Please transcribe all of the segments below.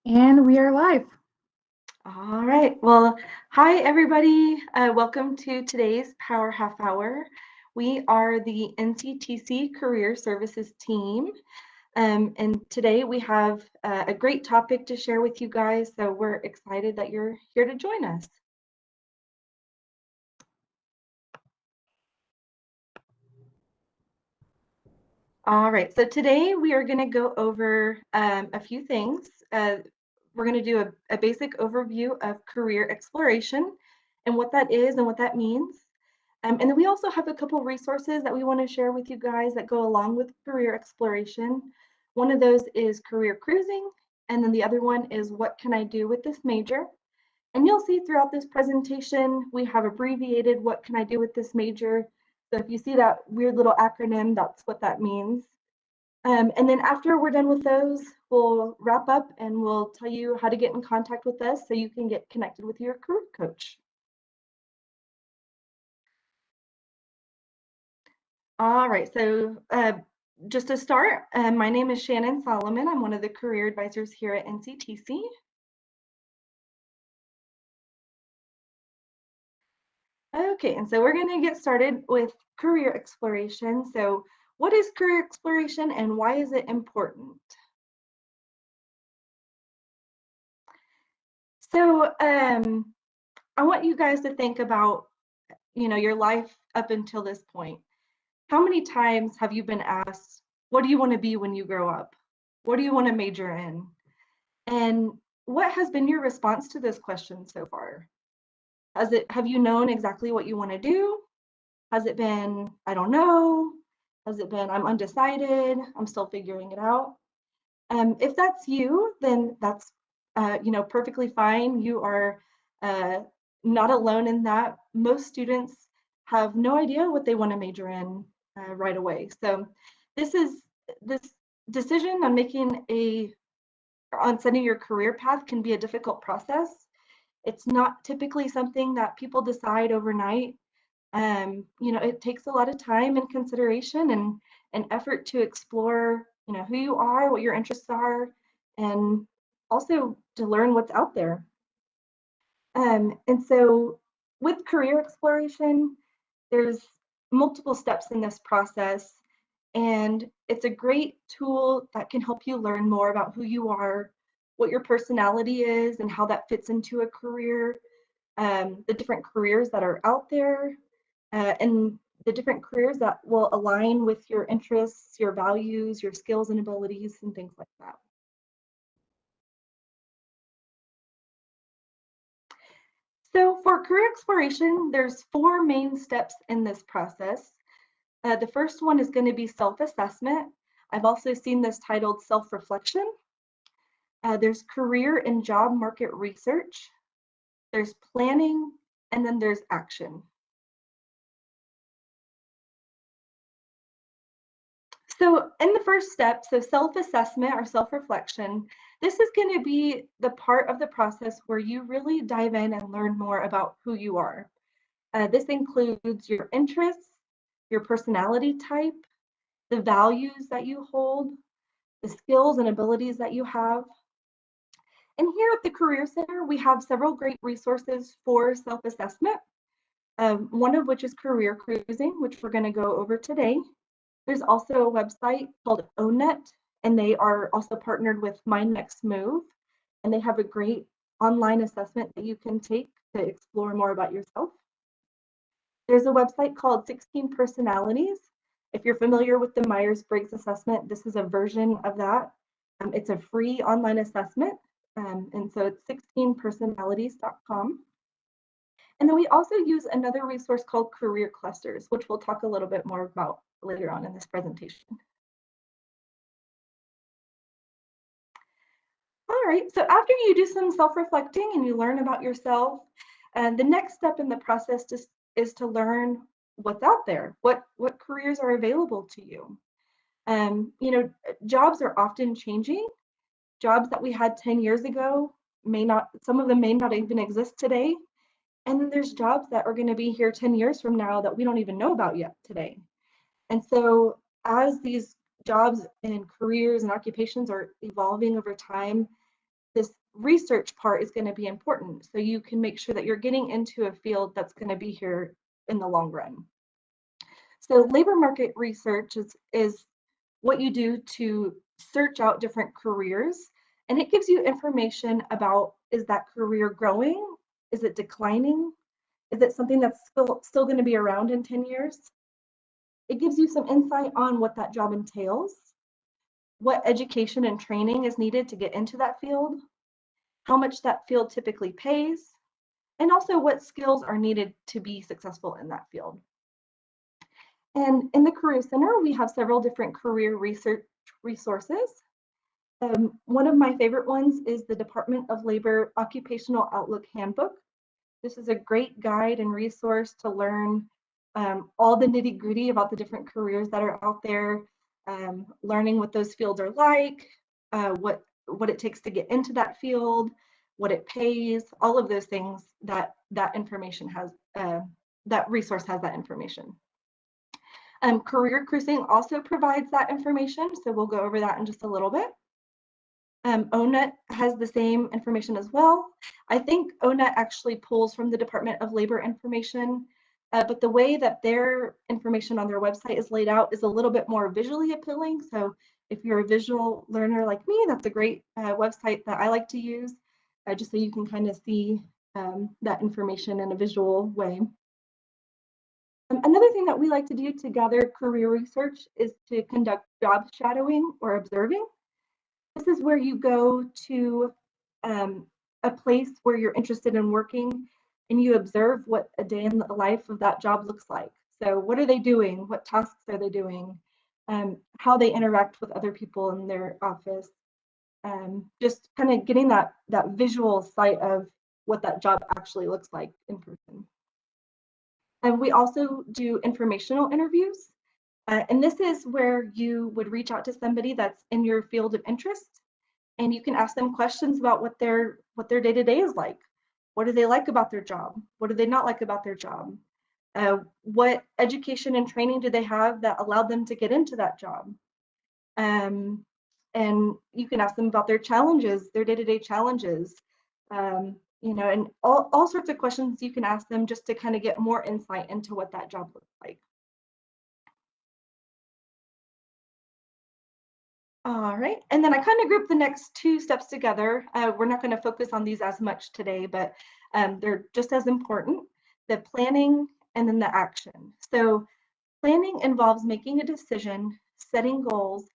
And we are live. All right. Well, hi, everybody. Welcome to today's Power Half Hour. We are the NCTC Career Services team. And today we have a great topic to share with you guys. So we're excited that you're here to join us. All right. So today we are going to go over a few things. We're going to do a basic overview of career exploration and what that is and what that means. And then we also have a couple resources that we want to share with you guys that go along with career exploration. One of those is career cruising, and then the other one is what can I do with this major? And you'll see throughout this presentation, we have abbreviated what can I do with this major. So if you see that weird little acronym, that's what that means. And then after we're done with those, we'll wrap up and we'll tell you how to get in contact with us so you can get connected with your career coach. All right, so just to start, my name is Shannon Solomon. I'm one of the career advisors here at NCTC. Okay, and so we're going to get started with career exploration. So what is career exploration and why is it important? So I want you guys to think about, your life up until this point. How many times have you been asked, what do you want to be when you grow up? What do you want to major in? And what has been your response to this question so far? Have you known exactly what you want to do? Has it been, I don't know? Has it been, I'm undecided, I'm still figuring it out? If that's you, then that's perfectly fine. You are not alone in that. Most students have no idea what they want to major in right away. So this decision on setting your career path can be a difficult process. It's not typically something that people decide overnight. It takes a lot of time and consideration and effort to explore, who you are, what your interests are, and also to learn what's out there. And so with career exploration, there's multiple steps in this process, and it's a great tool that can help you learn more about who you are, what your personality is, and how that fits into a career, the different careers that are out there, and the different careers that will align with your interests, your values, your skills and abilities, and things like that. So for career exploration, there's 4 main steps in this process. The first one is going to be self-assessment. I've also seen this titled self-reflection. There's career and job market research. There's planning, and then there's action. So in the first step, so self-assessment or self-reflection, this is going to be the part of the process where you really dive in and learn more about who you are. This includes your interests, your personality type, the values that you hold, the skills and abilities that you have. And here at the Career Center, we have several great resources for self-assessment, one of which is career cruising, which we're going to go over today. There's also a website called ONET, and they are also partnered with My Next Move, and they have a great online assessment that you can take to explore more about yourself. There's a website called 16 Personalities. If you're familiar with the Myers-Briggs assessment, this is a version of that. It's a free online assessment, and so it's 16personalities.com. And then we also use another resource called Career Clusters, which we'll talk a little bit more about later on in this presentation. All right, so after you do some self-reflecting and you learn about yourself, the next step in the process is to learn what's out there, what careers are available to you. Jobs are often changing. Jobs that we had 10 years ago some of them may not even exist today. And then there's jobs that are going to be here 10 years from now that we don't even know about yet today. And so as these jobs and careers and occupations are evolving over time, this research part is going to be important. So you can make sure that you're getting into a field that's going to be here in the long run. So labor market research is what you do to search out different careers, and it gives you information about, is that career growing? Is it declining? Is it something that's still going to be around in 10 years? It gives you some insight on what that job entails, what education and training is needed to get into that field, how much that field typically pays, and also what skills are needed to be successful in that field. And in the Career Center, we have several different career research resources. One of my favorite ones is the Department of Labor Occupational Outlook Handbook. This is a great guide and resource to learn all the nitty-gritty about the different careers that are out there, learning what those fields are like, what it takes to get into that field, what it pays, all of those things that information has, that resource has that information. Career Cruising also provides that information, so we'll go over that in just a little bit. ONET has the same information as well. I think ONET actually pulls from the Department of Labor information, but the way that their information on their website is laid out is a little bit more visually appealing. So if you're a visual learner like me, that's a great website that I like to use, just so you can kind of see that information in a visual way. Another thing that we like to do to gather career research is to conduct job shadowing or observing. This is where you go to a place where you're interested in working and you observe what a day in the life of that job looks like. So what are they doing? What tasks are they doing? How they interact with other people in their office. Just kind of getting that visual sight of what that job actually looks like in person. And we also do informational interviews. And this is where you would reach out to somebody that's in your field of interest, and you can ask them questions about what their day-to-day is like. What do they like about their job? What do they not like about their job? What education and training do they have that allowed them to get into that job? And you can ask them about their challenges, their day-to-day challenges, you know, and all sorts of questions you can ask them just to kind of get more insight into what that job looks like. All right, and then I kind of grouped the next two steps together. We're not going to focus on these as much today, but they're just as important, the planning and then the action. So planning involves making a decision, setting goals,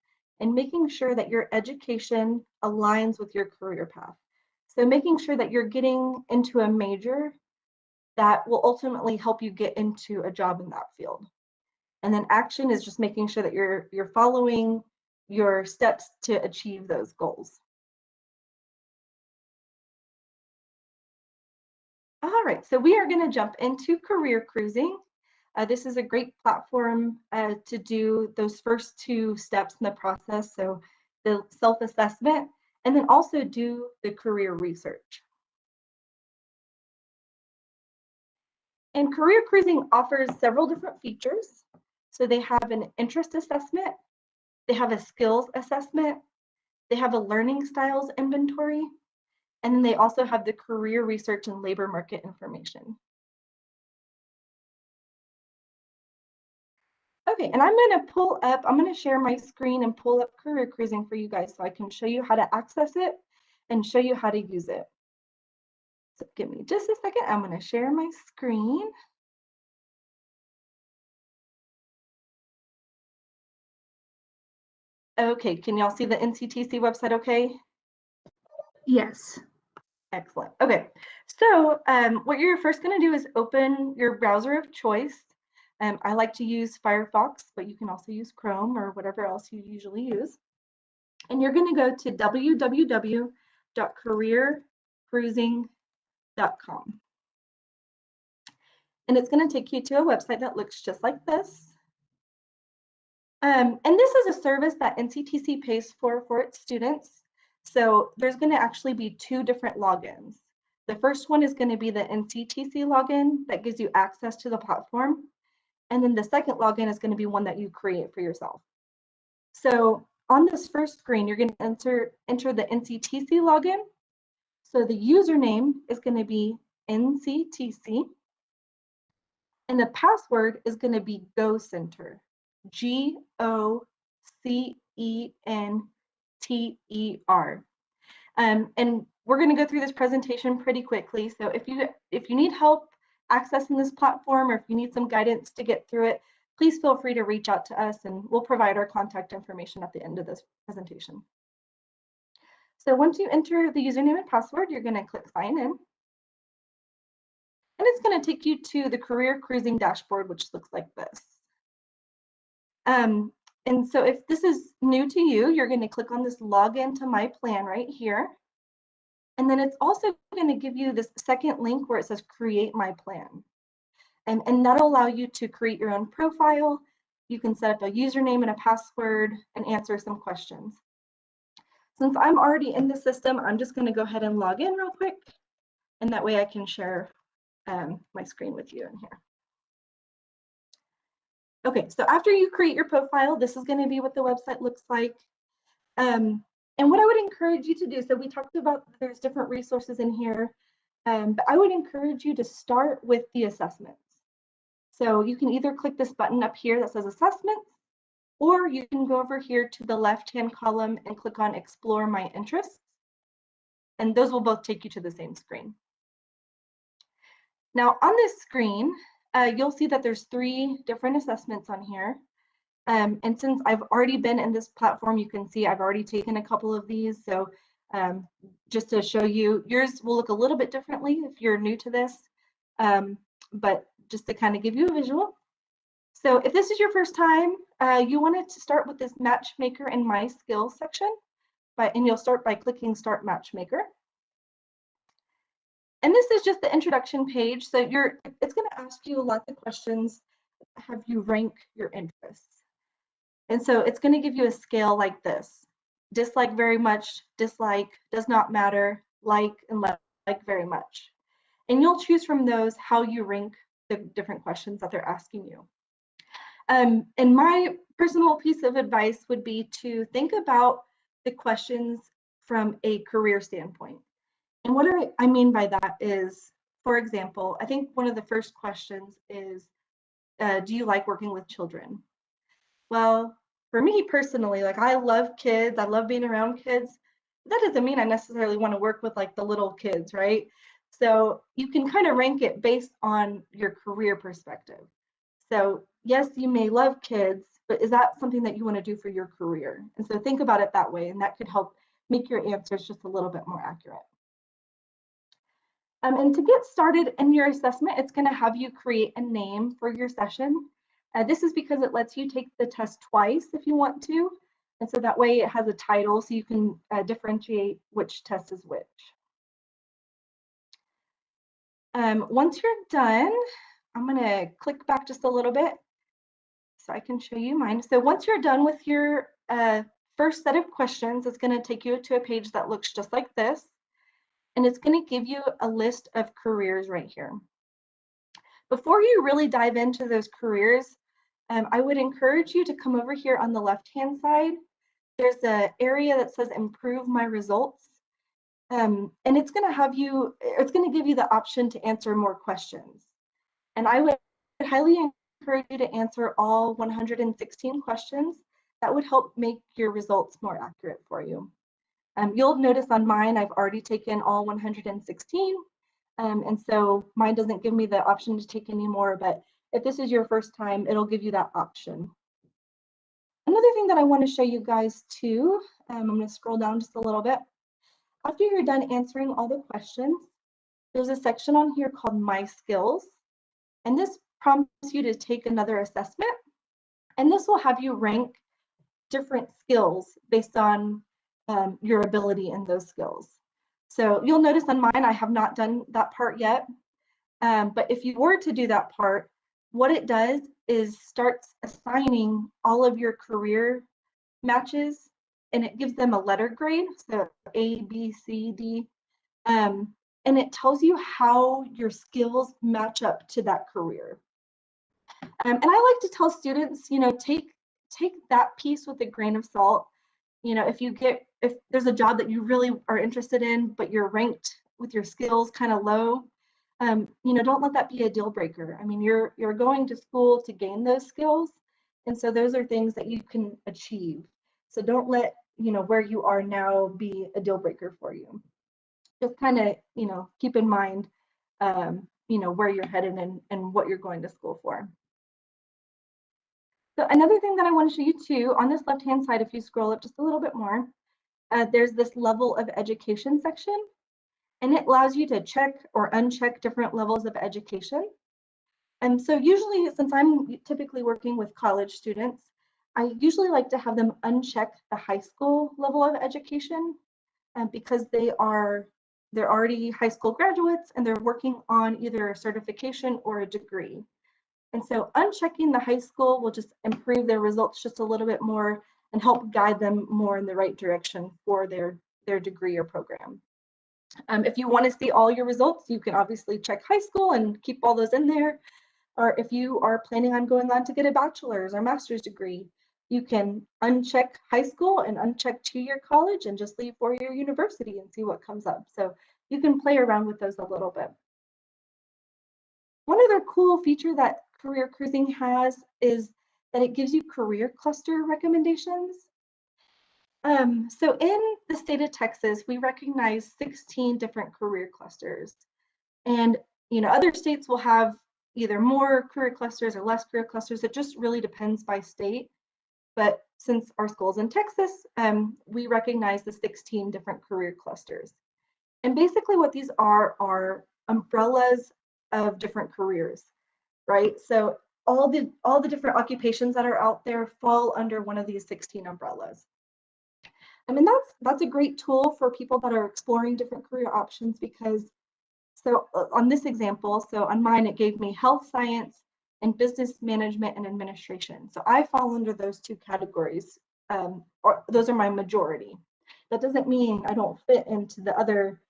and making sure that your education aligns with your career path. So making sure that you're getting into a major that will ultimately help you get into a job in that field. And then action is just making sure that you're following your steps to achieve those goals. All right, so we are going to jump into career cruising. This is a great platform to do those first two steps in the process. So the self-assessment, and then also do the career research. And career cruising offers several different features. So they have an interest assessment, they have a skills assessment, they have a learning styles inventory, and then they also have the career research and labor market information. Okay, and I'm going to share my screen and pull up career cruising for you guys so I can show you how to access it and show you how to use it. So give me just a second. I'm going to share my screen. Okay, can y'all see the NCTC website okay? Yes. Excellent. Okay, so what you're first going to do is open your browser of choice. I like to use Firefox, but you can also use Chrome or whatever else you usually use. And you're going to go to www.careercruising.com. And it's going to take you to a website that looks just like this. And this is a service that NCTC pays for its students. So there's going to actually be two different logins. The first one is going to be the NCTC login that gives you access to the platform. And then the second login is going to be one that you create for yourself. So on this first screen, you're going to enter the NCTC login. So the username is going to be NCTC, and the password is going to be GoCenter, GoCenter. And we're going to go through this presentation pretty quickly. So if you need help accessing this platform, or if you need some guidance to get through it, please feel free to reach out to us, and we'll provide our contact information at the end of this presentation. So once you enter the username and password, you're going to click sign in. And it's going to take you to the career cruising dashboard, which looks like this. And so if this is new to you, you're going to click on this login to my plan right here. And then it's also going to give you this second link where it says create my plan. And that'll allow you to create your own profile. You can set up a username and a password and answer some questions. Since I'm already in the system, I'm just going to go ahead and log in real quick. And that way I can share my screen with you in here. Okay, so after you create your profile, this is going to be what the website looks like. And what I would encourage you to do, so we talked about there's different resources in here, but I would encourage you to start with the assessments. So you can either click this button up here that says assessments, or you can go over here to the left-hand column and click on explore my interests. And those will both take you to the same screen. Now on this screen, you'll see that there's 3 different assessments on here. And since I've already been in this platform, you can see I've already taken a couple of these. So just to show you, yours will look a little bit differently if you're new to this, but just to kind of give you a visual. So if this is your first time, you wanted to start with this Matchmaker and My Skills section, and you'll start by clicking Start Matchmaker. And this is just the introduction page. So it's going to ask you lots of questions, have you rank your interests. And so it's going to give you a scale like this: dislike very much, dislike, does not matter, like, and like very much. And you'll choose from those how you rank the different questions that they're asking you. And my personal piece of advice would be to think about the questions from a career standpoint. And what I mean by that is, for example, I think one of the first questions is, do you like working with children? Well, for me personally, like, I love kids, I love being around kids. That doesn't mean I necessarily want to work with like the little kids, right? So you can kind of rank it based on your career perspective. So yes, you may love kids, but is that something that you want to do for your career? And so think about it that way, and that could help make your answers just a little bit more accurate. And to get started in your assessment, it's going to have you create a name for your session. This is because it lets you take the test twice if you want to. And so that way it has a title so you can differentiate which test is which. Once you're done, I'm going to click back just a little bit so I can show you mine. So once you're done with your first set of questions, it's going to take you to a page that looks just like this. And it's going to give you a list of careers right here. Before you really dive into those careers, I would encourage you to come over here on the left-hand side. There's an area that says improve my results. And it's going to give you the option to answer more questions. And I would highly encourage you to answer all 116 questions. That would help make your results more accurate for you. You'll notice on mine, I've already taken all 116. And so mine doesn't give me the option to take any more, but if this is your first time, it'll give you that option. Another thing that I want to show you guys too, I'm going to scroll down just a little bit. After you're done answering all the questions, there's a section on here called My Skills. And this prompts you to take another assessment. And this will have you rank different skills based on your ability in those skills. So you'll notice on mine, I have not done that part yet. But if you were to do that part, what it does is starts assigning all of your career matches, and it gives them a letter grade, so A, B, C, D. And it tells you how your skills match up to that career. And I like to tell students, take that piece with a grain of salt. If you get if there's a job that you really are interested in, but you're ranked with your skills kind of low, don't let that be a deal breaker. I mean, you're going to school to gain those skills, and so those are things that you can achieve. So don't let where you are now be a deal breaker for you. Just kind of keep in mind where you're headed and what you're going to school for. So another thing that I want to show you too, on this left-hand side, if you scroll up just a little bit more, there's this level of education section, and it allows you to check or uncheck different levels of education. And so usually, since I'm typically working with college students, I usually like to have them uncheck the high school level of education because they're already high school graduates and they're working on either a certification or a degree. And so unchecking the high school will just improve their results just a little bit more and help guide them more in the right direction for their degree or program. If you want to see all your results, you can obviously check high school and keep all those in there. Or if you are planning on going on to get a bachelor's or master's degree, you can uncheck high school and uncheck 2-year college and just leave 4-year university and see what comes up. So you can play around with those a little bit. One other cool feature that Career Cruising has is that it gives you career cluster recommendations. So in the state of Texas, we recognize 16 different career clusters. And other states will have either more career clusters or less career clusters. It just really depends by state. But since our school's in Texas, we recognize the 16 different career clusters. And basically what these are umbrellas of different careers, right? So all the different occupations that are out there fall under one of these 16 umbrellas. I mean, that's a great tool for people that are exploring different career options because, so on this example, so on mine, it gave me health science and business management and administration. So I fall under those 2 categories, or those are my majority. That doesn't mean I don't fit into the other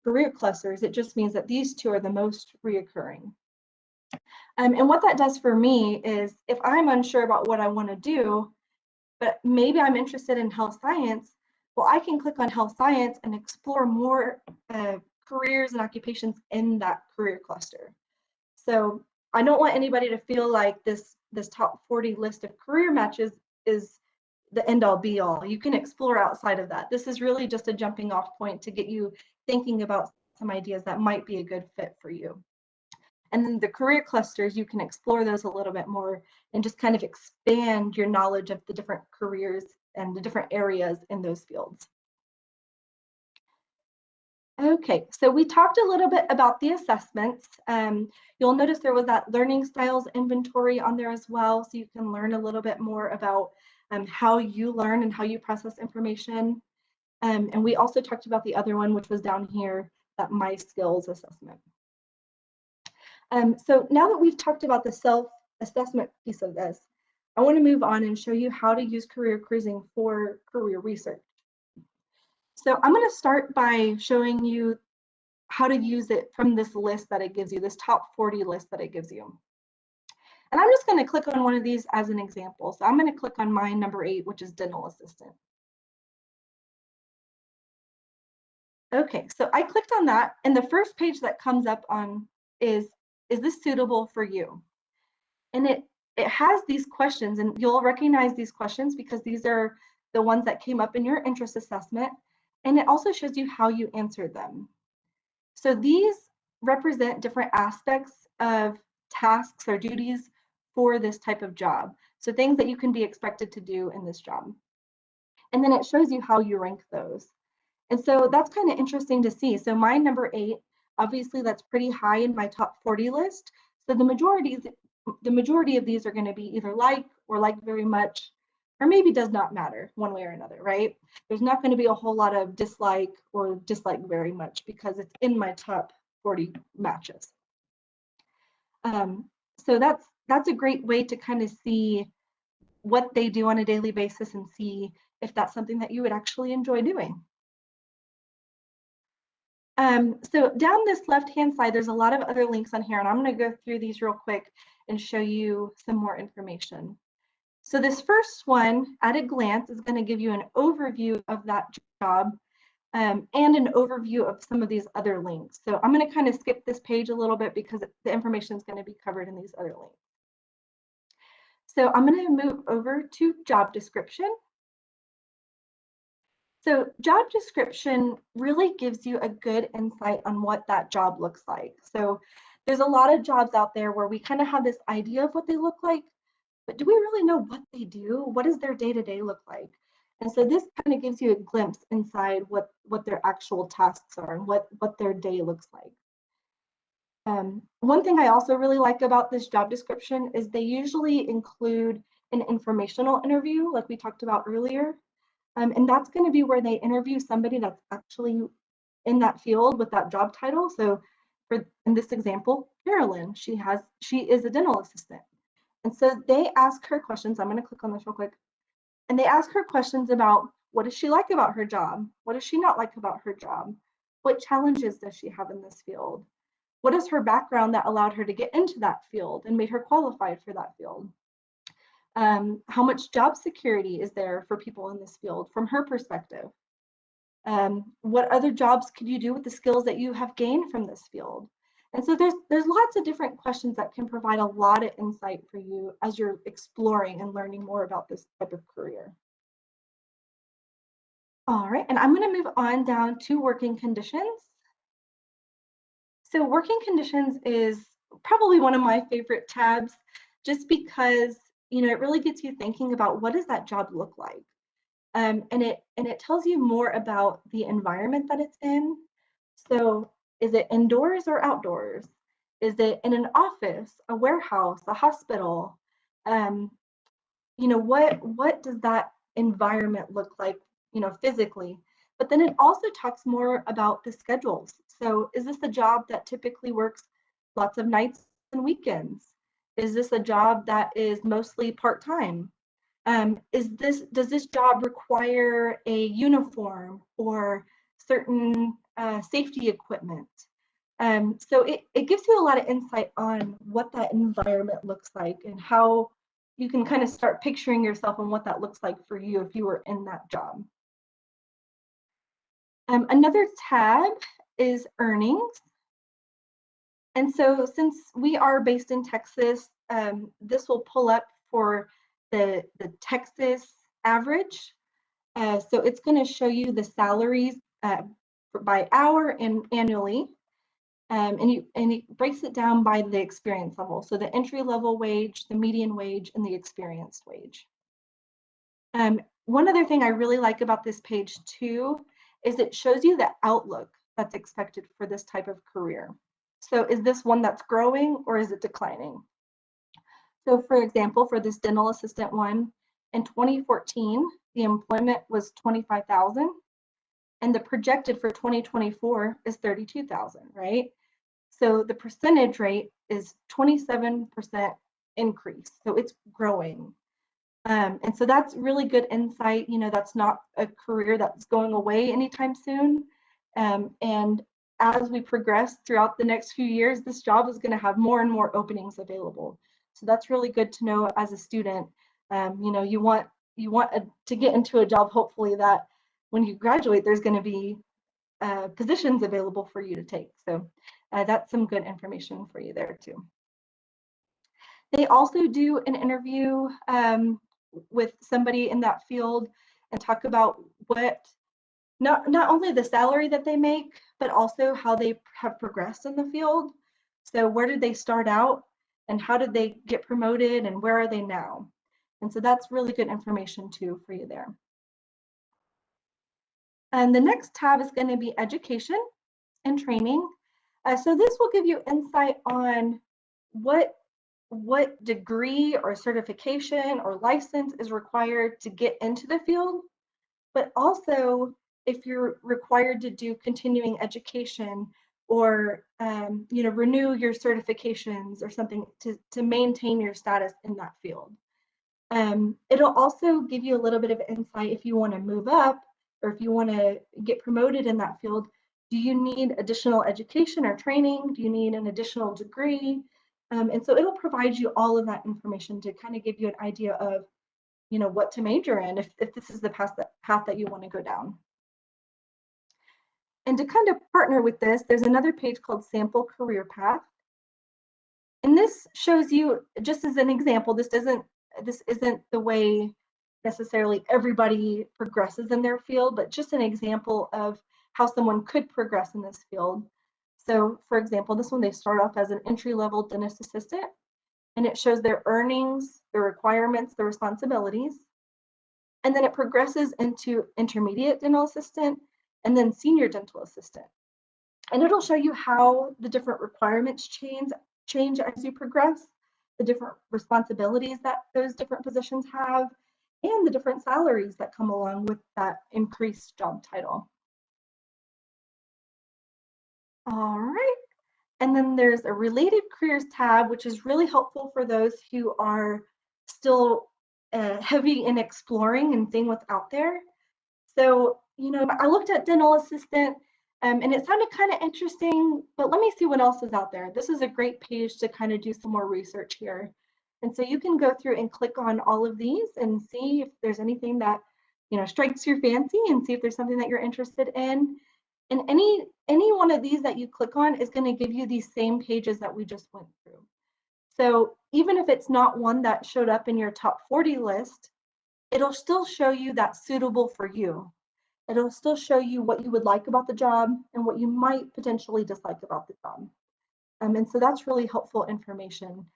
career clusters. It just means that these 2 are the most reoccurring. And what that does for me is if I'm unsure about what I want to do, but maybe I'm interested in health science, well, I can click on health science and explore more careers and occupations in that career cluster. So I don't want anybody to feel like this top 40 list of career matches is the end all be all. You can explore outside of that. This is really just a jumping off point to get you thinking about some ideas that might be a good fit for you. And then the career clusters, you can explore those a little bit more and just kind of expand your knowledge of the different careers and the different areas in those fields. Okay, so we talked a little bit about the assessments. You'll notice there was that learning styles inventory on there as well, so you can learn a little bit more about how you learn and how you process information. And we also talked about the other one, which was down here, that My Skills assessment. So now that we've talked about the self-assessment piece of this, I want to move on and show you how to use career cruising for career research. So I'm going to start by showing you how to use it from this list that it gives you, this top 40 list that it gives you. And I'm just going to click on one of these as an example. So I'm going to click on mine, number 8, which is dental assistant. Okay, so I clicked on that, and the first page that comes up on is this suitable for you? And it has these questions, and you'll recognize these questions because these are the ones that came up in your interest assessment, and it also shows you how you answered them. So these represent different aspects of tasks or duties for this type of job. So things that you can be expected to do in this job. And then it shows you how you rank those. And so that's kind of interesting to see. So my number 8, obviously that's pretty high in my top 40 list. So the majority of these are going to be either like or like very much, or maybe does not matter one way or another, right? There's not going to be a whole lot of dislike or dislike very much because it's in my top 40 matches. So that's a great way to kind of see what they do on a daily basis and see if that's something that you would actually enjoy doing. So down this left-hand side, there's a lot of other links on here, and I'm going to go through these real quick and show you some more information. So this first one, at a glance, is going to give you an overview of that job and an overview of some of these other links. So I'm going to kind of skip this page a little bit because the information is going to be covered in these other links. So I'm going to move over to job description. So job description really gives you a good insight on what that job looks like. So there's a lot of jobs out there where we kind of have this idea of what they look like, but do we really know what they do? What does their day-to-day look like? And so this kind of gives you a glimpse inside what their actual tasks are and what their day looks like. One thing I also really like about this job description is they usually include an informational interview, like we talked about earlier. And that's going to be where they interview somebody that's actually in that field with that job title. So in this example, Carolyn, she is a dental assistant. And so they ask her questions. I'm going to click on this real quick. And they ask her questions about what does she like about her job? What does she not like about her job? What challenges does she have in this field? What is her background that allowed her to get into that field and made her qualified for that field? How much job security is there for people in this field from her perspective? What other jobs could you do with the skills that you have gained from this field? And so there's lots of different questions that can provide a lot of insight for you as you're exploring and learning more about this type of career. All right, and I'm going to move on down to working conditions. So working conditions is probably one of my favorite tabs just because, it really gets you thinking about what does that job look like? And it tells you more about the environment that it's in. So is it indoors or outdoors? Is it in an office, a warehouse, a hospital? What does that environment look like, physically? But then it also talks more about the schedules. So is this a job that typically works lots of nights and weekends? Is this a job that is mostly part-time? Does this job require a uniform or certain safety equipment? So it gives you a lot of insight on what that environment looks like and how you can kind of start picturing yourself and what that looks like for you if you were in that job. Another tab is earnings. And so since we are based in Texas, this will pull up for the Texas average. So it's going to show you the salaries by hour and annually. And it breaks it down by the experience level. So the entry level wage, the median wage, and the experienced wage. One other thing I really like about this page too is it shows you the outlook that's expected for this type of career. So is this one that's growing or is it declining? So for example, for this dental assistant one, in 2014, the employment was 25,000 and the projected for 2024 is 32,000, right? So the percentage rate is 27% increase. So it's growing. And so that's really good insight. That's not a career that's going away anytime soon. And as we progress throughout the next few years, this job is going to have more and more openings available. So that's really good to know as a student. You want to get into a job, hopefully, that when you graduate, there's going to be positions available for you to take. So that's some good information for you there too. They also do an interview with somebody in that field and talk about what not only the salary that they make, but also how they have progressed in the field. So where did they start out and how did they get promoted and where are they now? And so that's really good information too for you there. And the next tab is going to be education and training. So this will give you insight on what degree or certification or license is required to get into the field, but also if you're required to do continuing education or renew your certifications or something to maintain your status in that field. It'll also give you a little bit of insight if you want to move up or if you want to get promoted in that field. Do you need additional education or training? Do you need an additional degree? And so it'll provide you all of that information to kind of give you an idea of what to major in if this is the path that you want to go down. And to kind of partner with this, there's another page called Sample Career Path. And this shows you, just as an example, this isn't the way necessarily everybody progresses in their field, but just an example of how someone could progress in this field. So for example, this one, they start off as an entry-level dentist assistant, and it shows their earnings, their requirements, their responsibilities. And then it progresses into intermediate dental assistant and then senior dental assistant. And it'll show you how the different requirements change as you progress, the different responsibilities that those different positions have, and the different salaries that come along with that increased job title. All right. And then there's a related careers tab, which is really helpful for those who are still heavy in exploring and seeing what's out there. So, I looked at dental assistant and it sounded kind of interesting, but let me see what else is out there. This is a great page to kind of do some more research here. And so you can go through and click on all of these and see if there's anything that, strikes your fancy, and see if there's something that you're interested in. And any one of these that you click on is going to give you these same pages that we just went through. So even if it's not one that showed up in your top 40 list, it'll still show you that's suitable for you. It'll still show you what you would like about the job and what you might potentially dislike about the job. And so that's really helpful information.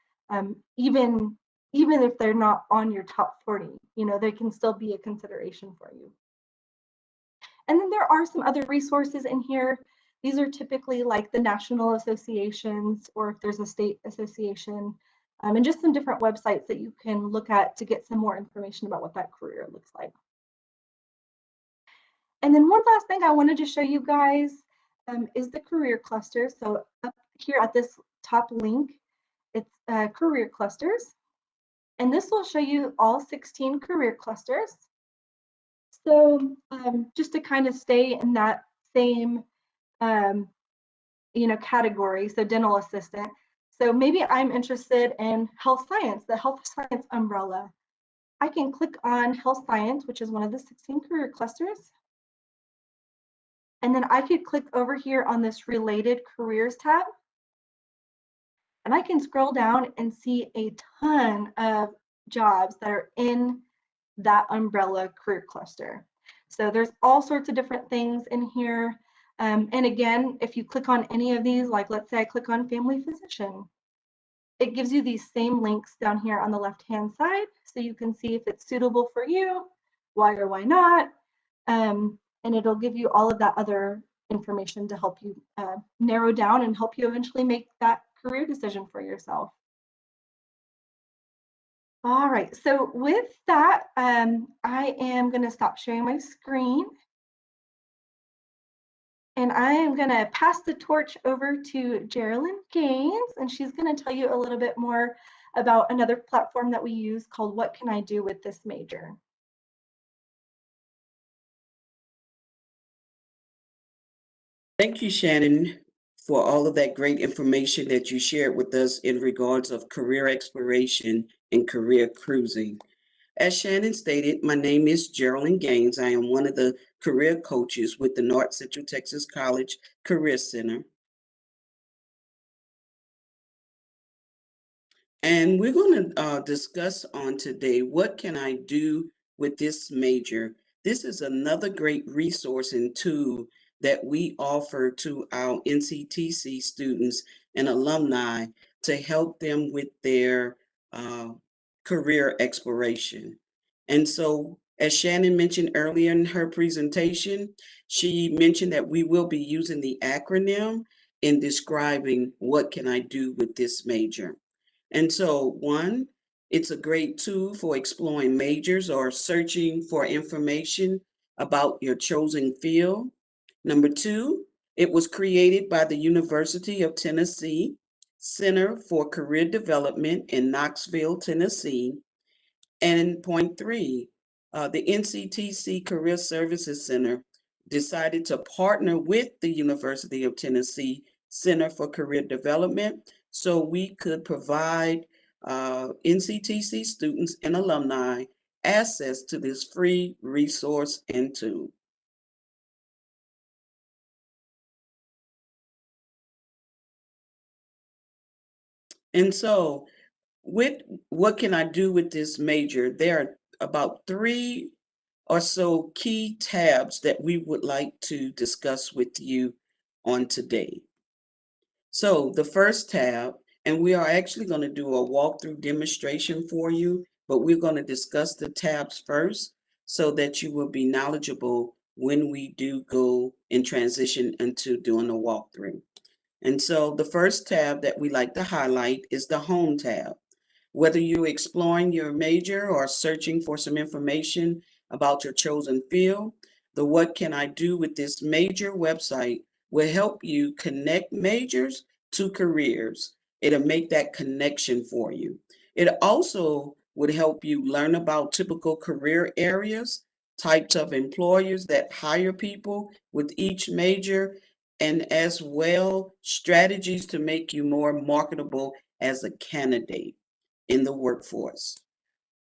Even if they're not on your top 40, they can still be a consideration for you. And then there are some other resources in here. These are typically like the national associations, or if there's a state association, and just some different websites that you can look at to get some more information about what that career looks like. And then one last thing I wanted to show you guys is the career cluster. So up here at this top link, it's career clusters. And this will show you all 16 career clusters. So just to kind of stay in that same category, so dental assistant. So maybe I'm interested in health science, the health science umbrella. I can click on health science, which is one of the 16 career clusters. And then I could click over here on this related careers tab. And I can scroll down and see a ton of jobs that are in that umbrella career cluster. So there's all sorts of different things in here. And again, if you click on any of these, like let's say I click on family physician, it gives you these same links down here on the left-hand side. So you can see if it's suitable for you, why or why not. And it'll give you all of that other information to help you narrow down and help you eventually make that career decision for yourself. All right, so with that, I am going to stop sharing my screen. And I am going to pass the torch over to Geraldine Gaines, and she's going to tell you a little bit more about another platform that we use called What Can I Do with This Major? Thank you, Shannon, for all of that great information that you shared with us in regards of career exploration and career cruising. As Shannon stated, my name is Geraldine Gaines. I am one of the career coaches with the North Central Texas College Career Center. And we're going to discuss on today, what can I do with this major? This is another great resource and tool that we offer to our NCTC students and alumni to help them with their career exploration. And so, as Shannon mentioned earlier in her presentation, she mentioned that we will be using the acronym in describing what can I do with this major. And so, one, it's a great tool for exploring majors or searching for information about your chosen field. Number two, it was created by the University of Tennessee Center for Career Development in Knoxville, Tennessee. And point three, the NCTC Career Services Center decided to partner with the University of Tennessee Center for Career Development so we could provide NCTC students and alumni access to this free resource and tool. And so, with what can I do with this major, there are about 3 or so key tabs that we would like to discuss with you on today. So the first tab, and we are actually going to do a walkthrough demonstration for you, but we're going to discuss the tabs first so that you will be knowledgeable when we do go and transition into doing a walkthrough. And so the first tab that we like to highlight is the Home tab. Whether you're exploring your major or searching for some information about your chosen field, the What Can I Do with This Major website will help you connect majors to careers. It'll make that connection for you. It also would help you learn about typical career areas, types of employers that hire people with each major, and as well strategies to make you more marketable as a candidate in the workforce.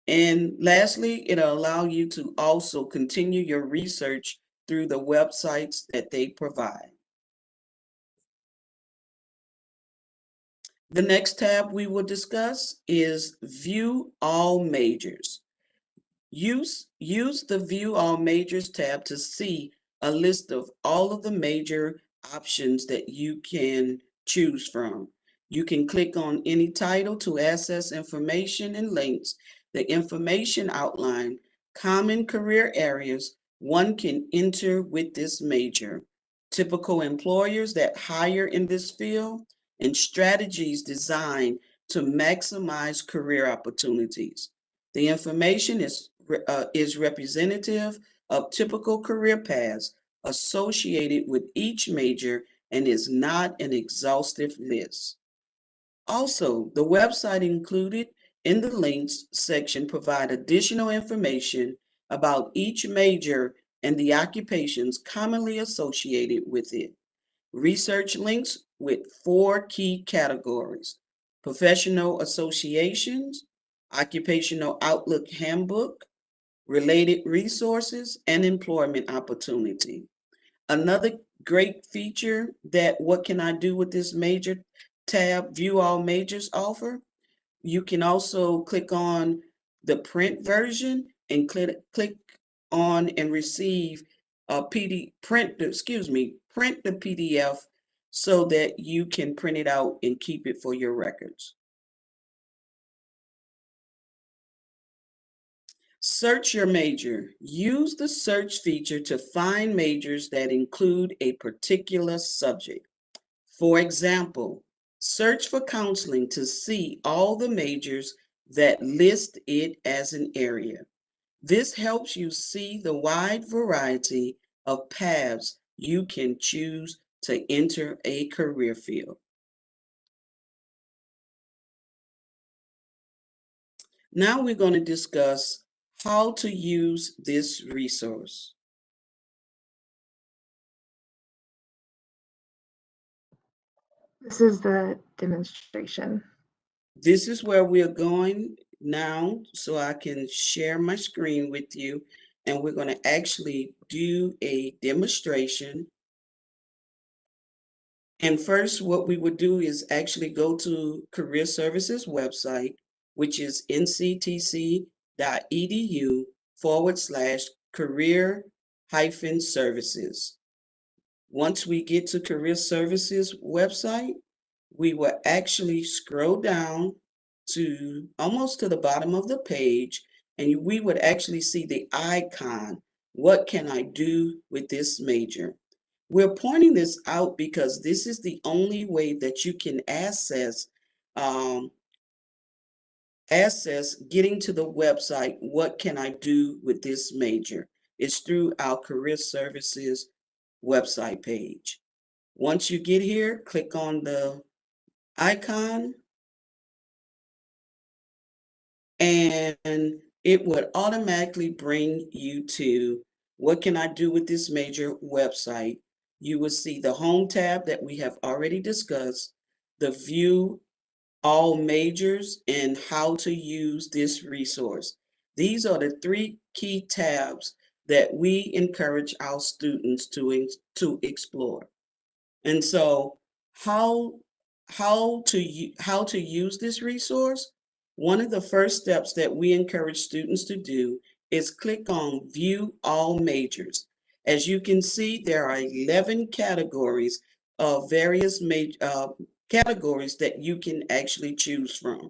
And lastly, it'll allow you to also continue your research through the websites that they provide. The next tab we will discuss is View All Majors. Use the View All Majors tab to see a list of all of the major options that you can choose from. You can click on any title to access information and links. The information outline common career areas one can enter with this major, typical employers that hire in this field, and strategies designed to maximize career opportunities. The information is representative of typical career paths associated with each major and is not an exhaustive list. Also, the website included in the links section provide additional information about each major and the occupations commonly associated with it. Research links with 4 key categories: professional associations, occupational outlook handbook, related resources, and employment opportunity. Another great feature that What Can I Do with This Major tab View All Majors offer, you can also click on the print version and click on and receive a print the PDF so that you can print it out and keep it for your records. Search your major. Use the search feature to find majors that include a particular subject. For example, search for counseling to see all the majors that list it as an area. This helps you see the wide variety of paths you can choose to enter a career field. Now we're going to discuss how to use this resource. This is the demonstration. This is where we're going now, so I can share my screen with you, and we're going to actually do a demonstration. And first, what we would do is actually go to Career Services website, which is nctc.edu/career-services. Once we get to Career Services website, we will actually scroll down to almost to the bottom of the page, and we would actually see the icon, What Can I Do with This Major? We're pointing this out because this is the only way that you can um, access getting to the website, What Can I Do with This Major? It's through our Career Services website page. Once you get here, click on the icon and it would automatically bring you to What Can I Do with This Major website. You will see the Home tab that we have already discussed, the View All Majors, and how to use this resource. These are the three key tabs that we encourage our students to explore. And so how how to use this resource? One of the first steps that we encourage students to do is click on View All Majors. As you can see, there are 11 categories of various categories that you can actually choose from.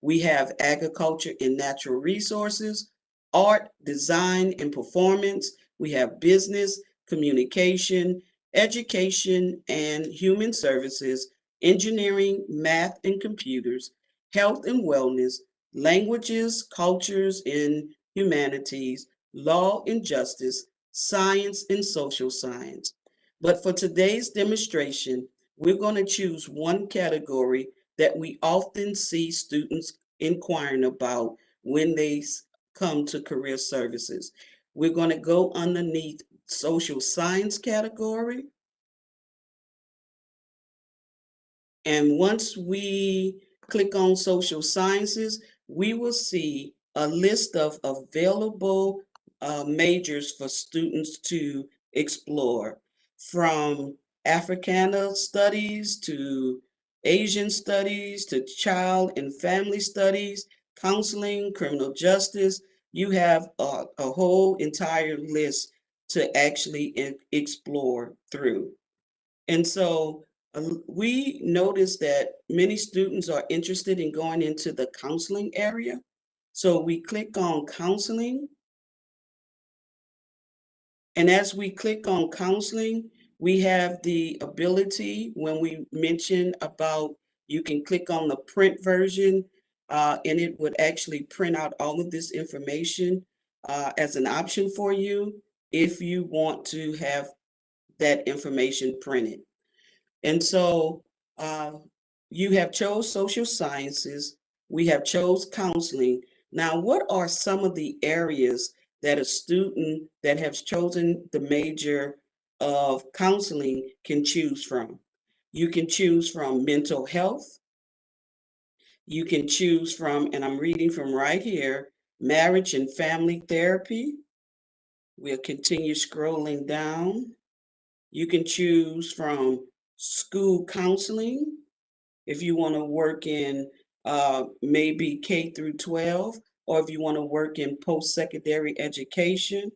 We have agriculture and natural resources, art, design, and performance. We have business, communication, education and human services, engineering, math and computers, health and wellness, languages, cultures and humanities, law and justice, science and social science. But for today's demonstration, we're going to choose one category that we often see students inquiring about when they come to career services. We're going to go underneath social science category. And once we click on social sciences, we will see a list of available majors for students to explore, from Africana studies to Asian studies to child and family studies, counseling, criminal justice. You have a whole entire list to actually explore through. And so we noticed that many students are interested in going into the counseling area. So we click on counseling. And as we click on counseling, we have the ability, when we mention about, you can click on the print version, and it would actually print out all of this information as an option for you if you want to have that information printed. And so you have chose social sciences, we have chose counseling. Now, what are some of the areas that a student that has chosen the major of counseling can choose from? You can choose from mental health. You can choose from, and I'm reading from right here, marriage and family therapy. We'll continue scrolling down. You can choose from school counseling if you want to work in maybe K through 12, or if you want to work in post-secondary education,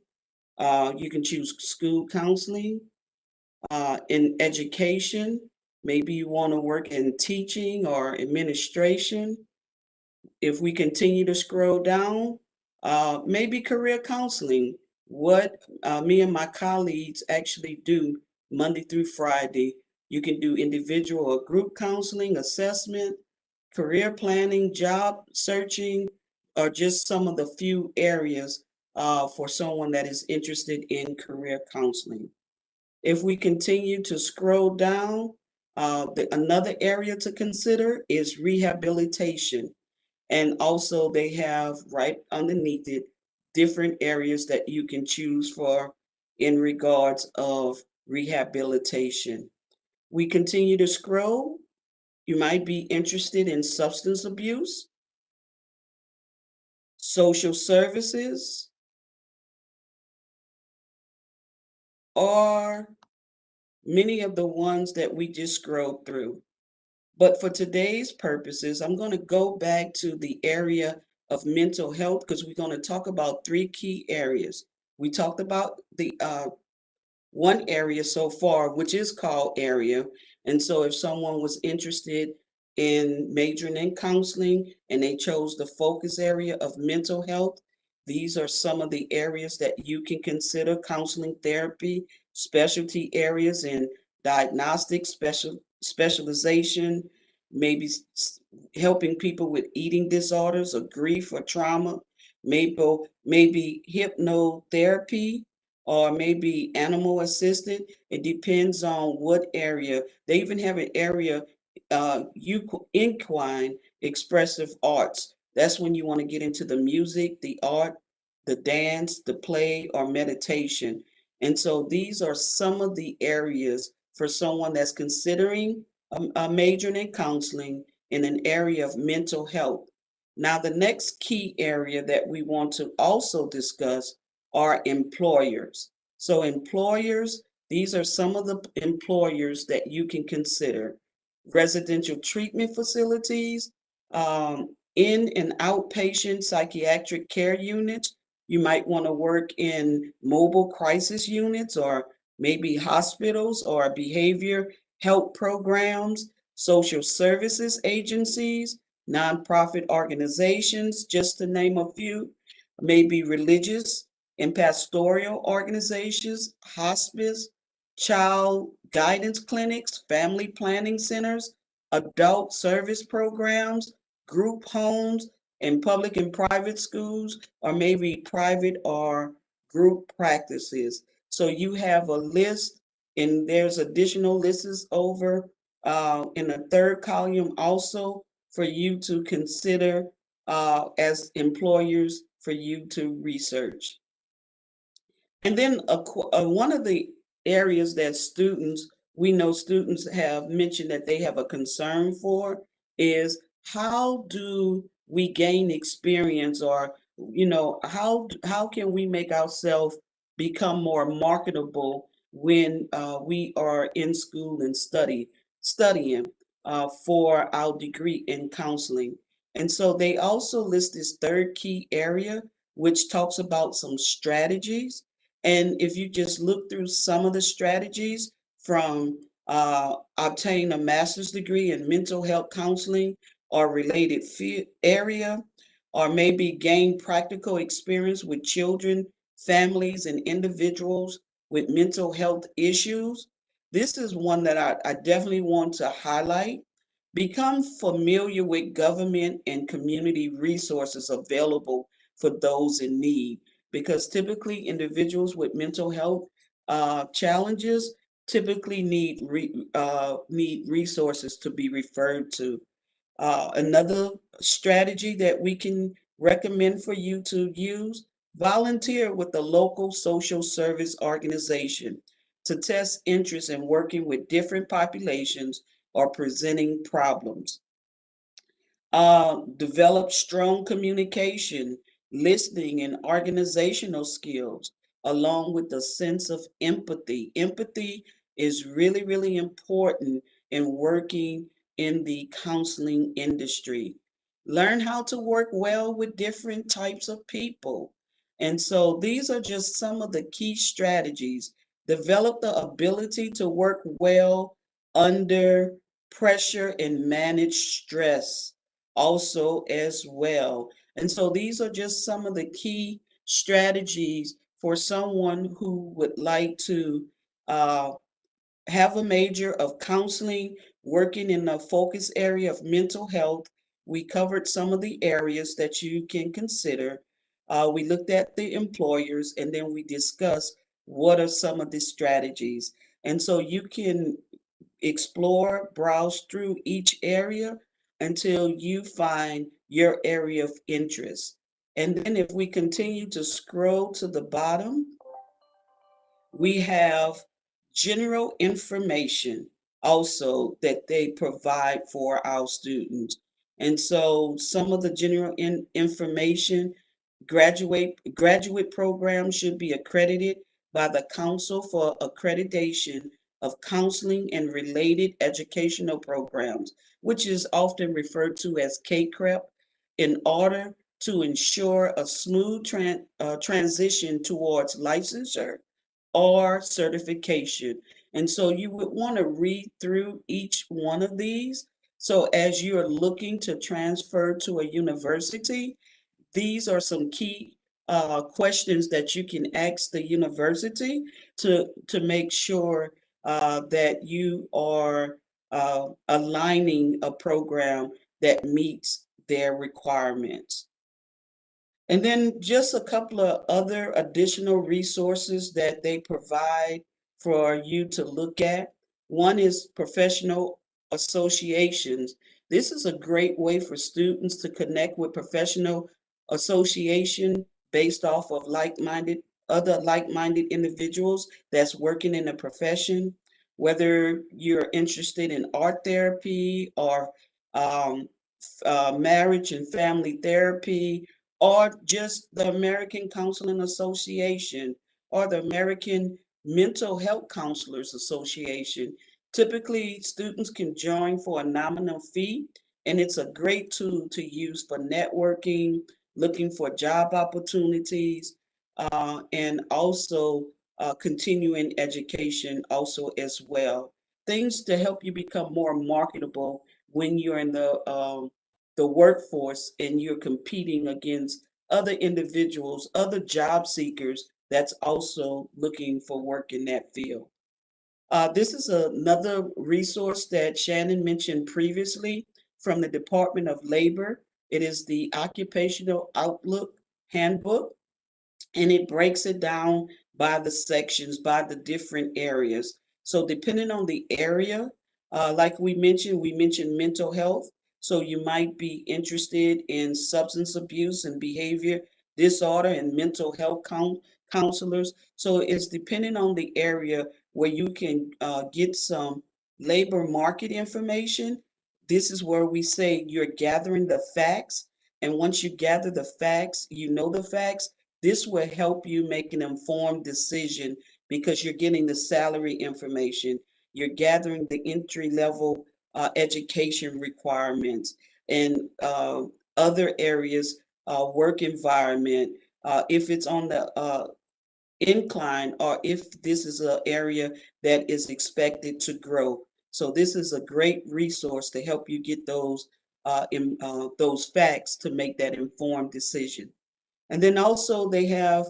you can choose school counseling. In education, maybe you want to work in teaching or administration. If we continue to scroll down, maybe career counseling, what me and my colleagues actually do Monday through Friday. You can do individual or group counseling, assessment, career planning, job searching, or just some of the few areas for someone that is interested in career counseling. If we continue to scroll down, another area to consider is rehabilitation. And also they have right underneath it different areas that you can choose for in regards of rehabilitation. We continue to scroll. You might be interested in substance abuse, social services, or many of the ones that we just scrolled through. But for today's purposes, I'm going to go back to the area of mental health because we're going to talk about three key areas. We talked about the one area so far, which is called area. And so if someone was interested in majoring in counseling and they chose the focus area of mental health, these are some of the areas that you can consider: counseling, therapy, specialty areas in diagnostic, specialization, maybe helping people with eating disorders or grief or trauma, maybe hypnotherapy, or maybe animal assisted. It depends on what area. They even have an area, equine expressive arts. That's when you want to get into the music, the art, the dance, the play, or meditation. And so these are some of the areas for someone that's considering a major in counseling in an area of mental health. Now, the next key area that we want to also discuss are employers. So employers, these are some of the employers that you can consider. Residential treatment facilities, in and outpatient psychiatric care units. You might want to work in mobile crisis units or maybe hospitals or behavior health programs, social services agencies, nonprofit organizations, just to name a few, maybe religious and pastoral organizations, hospice, child guidance clinics, family planning centers, adult service programs, group homes, and public and private schools, or maybe private or group practices. So you have a list, and there's additional lists over in the third column also for you to consider as employers for you to research. And then one of the areas that we know students have mentioned that they have a concern for is how do we gain experience, or, how can we make ourselves become more marketable when we are in school and studying for our degree in counseling. And so they also list this third key area, which talks about some strategies. And if you just look through some of the strategies from obtain a master's degree in mental health counseling or related area, or maybe gain practical experience with children, families, and individuals with mental health issues. This is one that I definitely want to highlight. Become familiar with government and community resources available for those in need, because typically individuals with mental health challenges typically need resources to be referred to. Another strategy that we can recommend for you to use: volunteer with a local social service organization to test interest in working with different populations or presenting problems. Develop strong communication, listening, and organizational skills, along with a sense of empathy. Empathy is really, really important in working in the counseling industry. Learn how to work well with different types of people. And so these are just some of the key strategies. Develop the ability to work well under pressure and manage stress also as well. And so these are just some of the key strategies for someone who would like to uh, have a major of counseling, working in the focus area of mental health. We covered some of the areas that you can consider. We looked at the employers, and then we discussed what are some of the strategies. And so you can explore, browse through each area until you find your area of interest. And then if we continue to scroll to the bottom, we have general information also that they provide for our students. And so some of the general information: graduate programs should be accredited by the Council for Accreditation of Counseling and Related Educational Programs, which is often referred to as CACREP, in order to ensure a smooth transition towards licensure or certification. And so you would want to read through each one of these. So as you're looking to transfer to a university, these are some key questions that you can ask the university to make sure that you are aligning a program that meets their requirements. And then just a couple of other additional resources that they provide for you to look at. One is professional associations. This is a great way for students to connect with professional association based off of other like-minded individuals that's working in a profession. Whether you're interested in art therapy or Marriage and Family Therapy, or just the American Counseling Association or the American Mental Health Counselors Association. Typically, students can join for a nominal fee, and it's a great tool to use for networking, looking for job opportunities, and also continuing education also as well. Things to help you become more marketable when you're in the workforce and you're competing against other individuals, other job seekers that's also looking for work in that field. This is another resource that Shannon mentioned previously from the Department of Labor. It is the Occupational Outlook Handbook, and it breaks it down by the sections, by the different areas. So depending on the area, like we mentioned mental health. So you might be interested in substance abuse and behavior disorder and mental health counselors. So it's depending on the area where you can get some labor market information. This is where we say you're gathering the facts. And once you gather the facts, you know the facts, this will help you make an informed decision because you're getting the salary information, you're gathering the entry level education requirements, and other areas, work environment, if it's on the incline or if this is an area that is expected to grow. So this is a great resource to help you get those facts to make that informed decision. And then also they have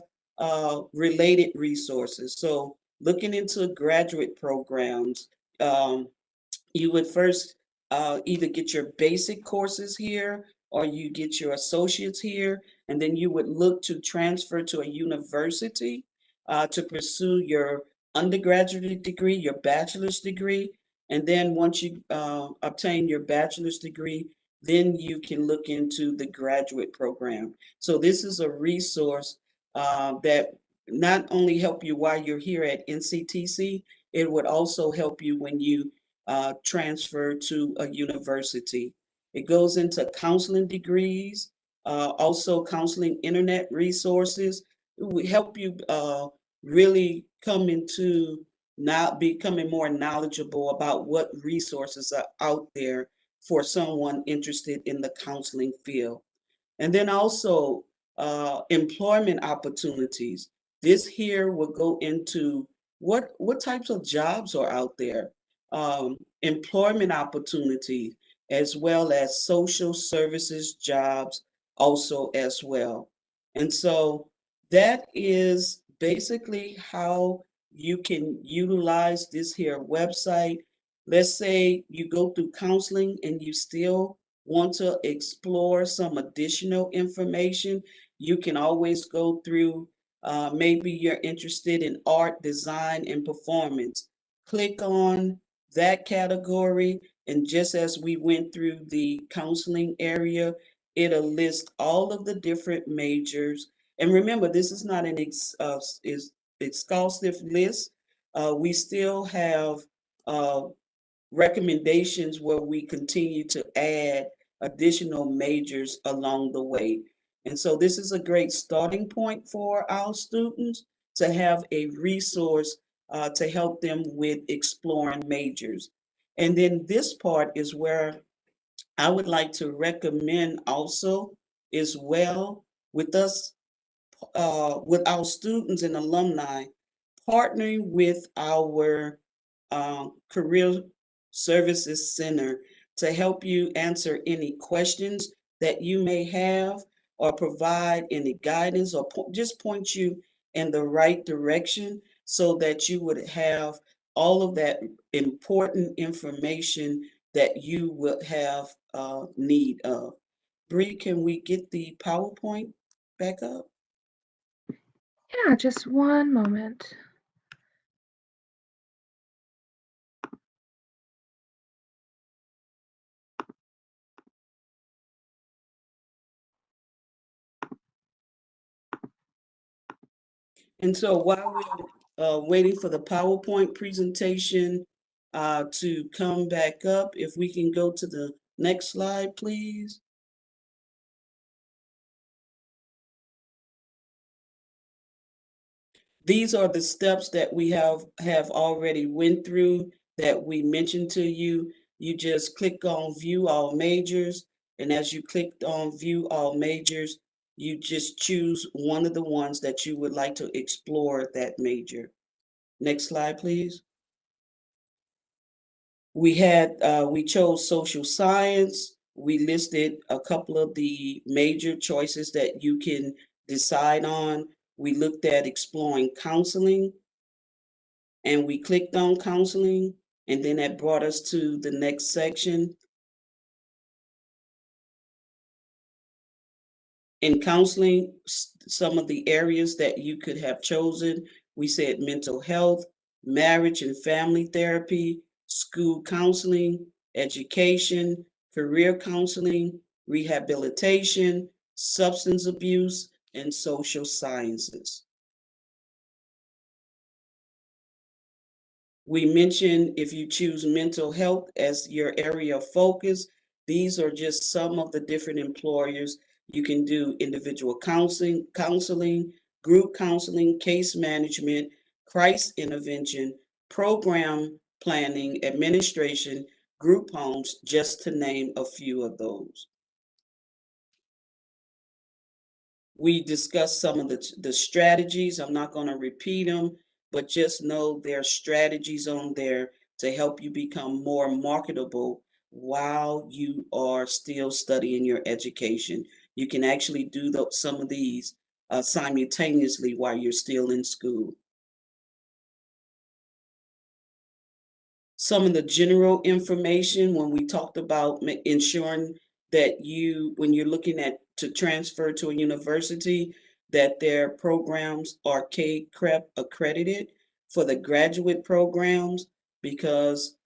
related resources. So looking into graduate programs, um, you would first either get your basic courses here or you get your associates here, and then you would look to transfer to a university to pursue your undergraduate degree, your bachelor's degree. And then once you obtain your bachelor's degree, then you can look into the graduate program. So this is a resource that not only help you while you're here at NCTC, it would also help you when you transfer to a university. It goes into counseling degrees, also counseling internet resources. It will help you really come into now becoming more knowledgeable about what resources are out there for someone interested in the counseling field. And then also employment opportunities. This here will go into what types of jobs are out there, employment opportunities, as well as social services jobs also as well. And so that is basically how you can utilize this here website. Let's say you go through counseling and you still want to explore some additional information, you can always go through, maybe you're interested in art, design, and performance. Click on that category, and just as we went through the counseling area, it'll list all of the different majors. And remember, this is not an exhaustive list. We still have uh, recommendations where we continue to add additional majors along the way. And so this is a great starting point for our students to have a resource to help them with exploring majors. And then this part is where I would like to recommend also as well with us, with our students and alumni, partnering with our Career Services Center to help you answer any questions that you may have or provide any guidance or just point you in the right direction so that you would have all of that important information that you would have need of. Bree, can we get the PowerPoint back up? Yeah, just one moment. And so while we're waiting for the PowerPoint presentation to come back up, if we can go to the Next slide, please. These are the steps that we have already went through that we mentioned to you. You just click on view all majors, and as you clicked on view all majors, you just choose one of the ones that you would like to explore that major. Next slide, please. We chose social science. We listed a couple of the major choices that you can decide on. We looked at exploring counseling, and we clicked on counseling, and then that brought us to the next section. In counseling, some of the areas that you could have chosen, we said mental health, marriage and family therapy, school counseling, education, career counseling, rehabilitation, substance abuse, and social sciences. We mentioned if you choose mental health as your area of focus, these are just some of the different employers. You can do individual counseling, group counseling, case management, crisis intervention, program planning, administration, group homes, just to name a few of those. We discussed some of the strategies. I'm not going to repeat them, but just know there are strategies on there to help you become more marketable while you are still studying your education. You can actually do some of these simultaneously while you're still in school. Some of the general information when we talked about ensuring that when you're looking at to transfer to a university, that their programs are K-CREP accredited for the graduate programs, because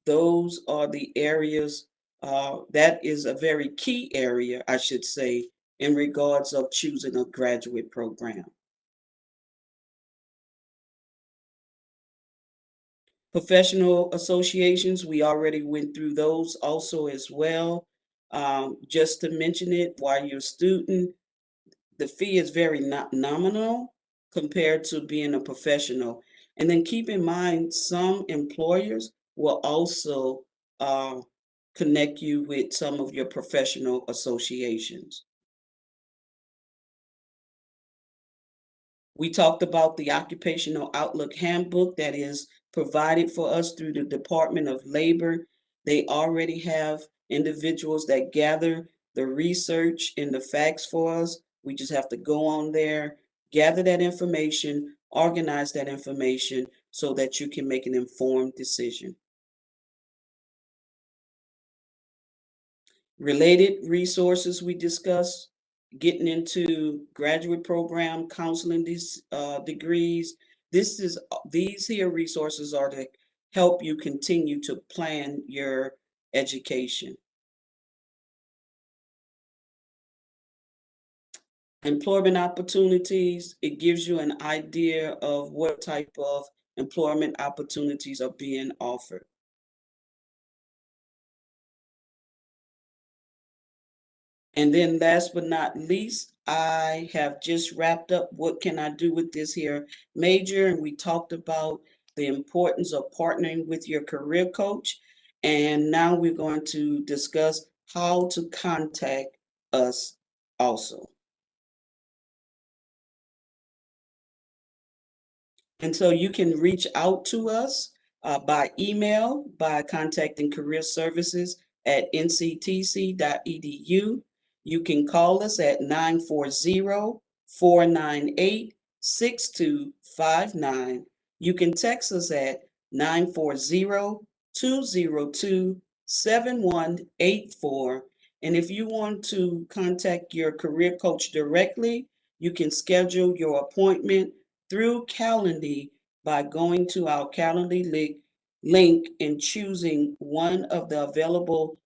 those are the areas that is a very key area, I should say, in regards of choosing a graduate program. Professional associations, we already went through those also as well. Just to mention it, while you're a student, the fee is very nominal compared to being a professional. And then keep in mind, some employers will also uh, connect you with some of your professional associations. We talked about the Occupational Outlook Handbook that is provided for us through the Department of Labor. They already have individuals that gather the research and the facts for us. We just have to go on there, gather that information, organize that information so that you can make an informed decision. Related resources we discussed, getting into graduate program, counseling degrees. These here resources are to help you continue to plan your education. Employment opportunities, it gives you an idea of what type of employment opportunities are being offered. And then last but not least, I have just wrapped up what can I do with this here major. And we talked about the importance of partnering with your career coach. And now we're going to discuss how to contact us also. And so you can reach out to us by email, by contacting Career Services at nctc.edu. You can call us at 940-498-6259. You can text us at 940-202-7184. And if you want to contact your career coach directly, you can schedule your appointment through Calendly by going to our Calendly link and choosing one of the available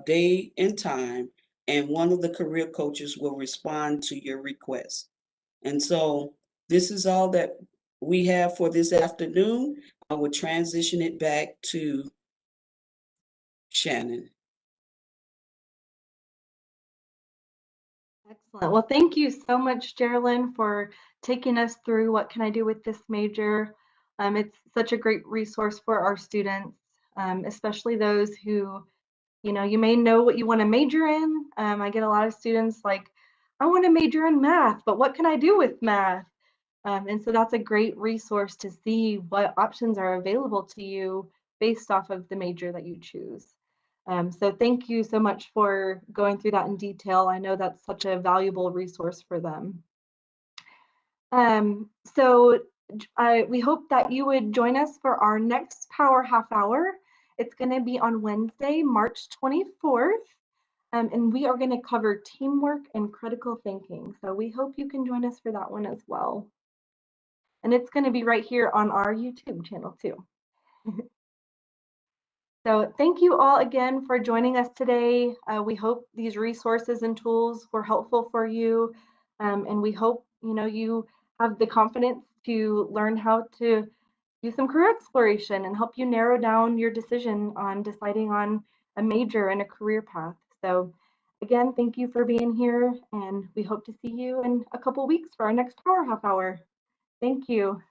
day and time, and one of the career coaches will respond to your request. And so this is all that we have for this afternoon. I will transition it back to Shannon. Excellent. Well, thank you so much, Geraldine, for taking us through what can I do with this major. It's such a great resource for our students, especially those who, you may know what you want to major in. I get a lot of students like, I want to major in math, but what can I do with math? And so that's a great resource to see what options are available to you based off of the major that you choose. So thank you so much for going through that in detail. I know that's such a valuable resource for them. So we hope that you would join us for our next Power Half Hour. It's going to be on Wednesday, March 24th, and we are going to cover teamwork and critical thinking. So we hope you can join us for that one as well. And it's going to be right here on our YouTube channel too. So thank you all again for joining us today. We hope these resources and tools were helpful for you. And we hope you have the confidence to learn how to do some career exploration and help you narrow down your decision on deciding on a major and a career path. So again, thank you for being here, and we hope to see you in a couple weeks for our next Power Half Hour. Thank you.